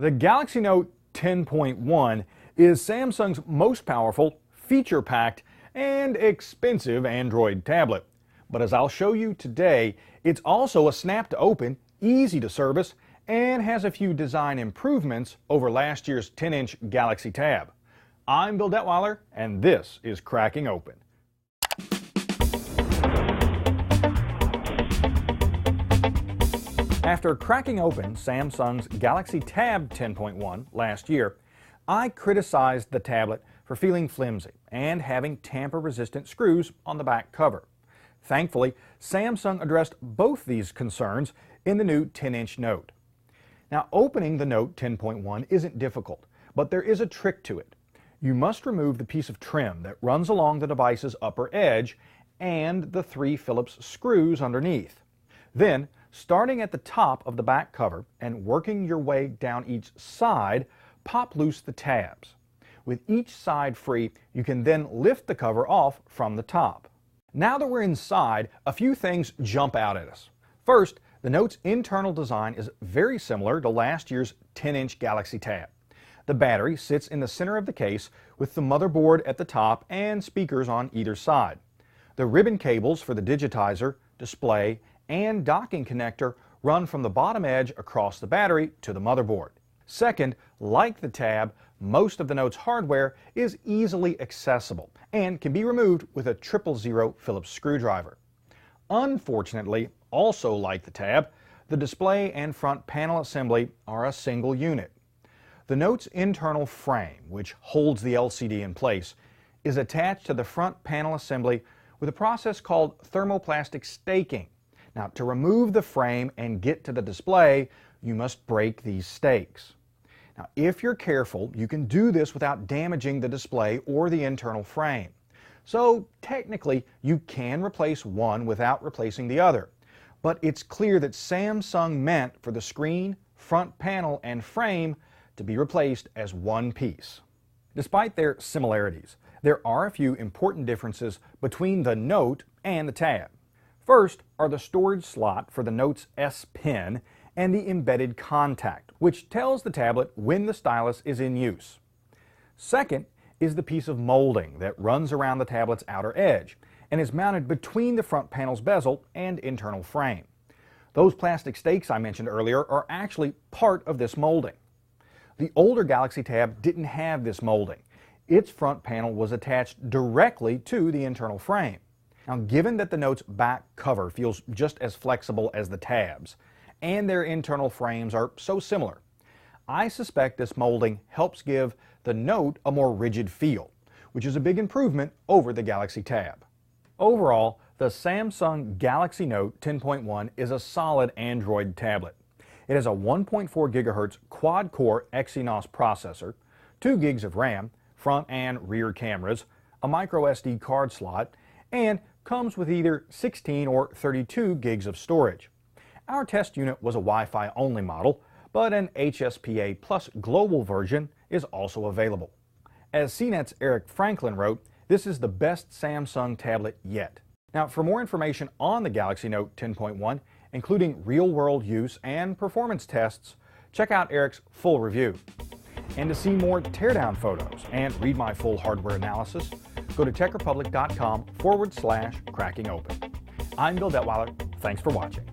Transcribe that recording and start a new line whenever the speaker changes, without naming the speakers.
The Galaxy Note 10.1 is Samsung's most powerful, feature-packed, and expensive Android tablet. But as I'll show you today, it's also a snap to open, easy to service, and has a few design improvements over last year's 10-inch Galaxy Tab. I'm Bill Detweiler, and this is Cracking Open. After cracking open Samsung's Galaxy Tab 10.1 last year, I criticized the tablet for feeling flimsy and having tamper-resistant screws on the back cover. Thankfully, Samsung addressed both these concerns in the new 10-inch Note. Now, opening the Note 10.1 isn't difficult, but there is a trick to it. You must remove the piece of trim that runs along the device's upper edge and the 3 Phillips screws underneath. Then, starting at the top of the back cover and working your way down each side, pop loose the tabs. With each side free, you can then lift the cover off from the top. Now that we're inside, a few things jump out at us. First, the Note's internal design is very similar to last year's 10-inch Galaxy Tab. The battery sits in the center of the case with the motherboard at the top and speakers on either side. The ribbon cables for the digitizer, display, and docking connector run from the bottom edge across the battery to the motherboard. Second, like the Tab, most of the Note's hardware is easily accessible and can be removed with a 000 Phillips screwdriver. Unfortunately, also like the Tab, the display and front panel assembly are a single unit. The Note's internal frame, which holds the LCD in place, is attached to the front panel assembly with a process called thermoplastic staking. Now, to remove the frame and get to the display, you must break these stakes. Now, if you're careful, you can do this without damaging the display or the internal frame. So, technically, you can replace one without replacing the other. But it's clear that Samsung meant for the screen, front panel, and frame to be replaced as one piece. Despite their similarities, there are a few important differences between the Note and the Tab. First are the storage slot for the Note's S Pen and the embedded contact, which tells the tablet when the stylus is in use. Second is the piece of molding that runs around the tablet's outer edge and is mounted between the front panel's bezel and internal frame. Those plastic stakes I mentioned earlier are actually part of this molding. The older Galaxy Tab didn't have this molding. Its front panel was attached directly to the internal frame. Now, given that the Note's back cover feels just as flexible as the Tab's, and their internal frames are so similar, I suspect this molding helps give the Note a more rigid feel, which is a big improvement over the Galaxy Tab. Overall, the Samsung Galaxy Note 10.1 is a solid Android tablet. It has a 1.4 GHz quad-core Exynos processor, 2 gigs of RAM, front and rear cameras, a micro SD card slot, and comes with either 16 or 32 gigs of storage. Our test unit was a Wi-Fi only model, but an HSPA Plus global version is also available. As CNET's Eric Franklin wrote, this is the best Samsung tablet yet. Now, for more information on the Galaxy Note 10.1, including real-world use and performance tests, check out Eric's full review. And to see more teardown photos and read my full hardware analysis, go to techrepublic.com/cracking open. I'm Bill Detweiler. Thanks for watching.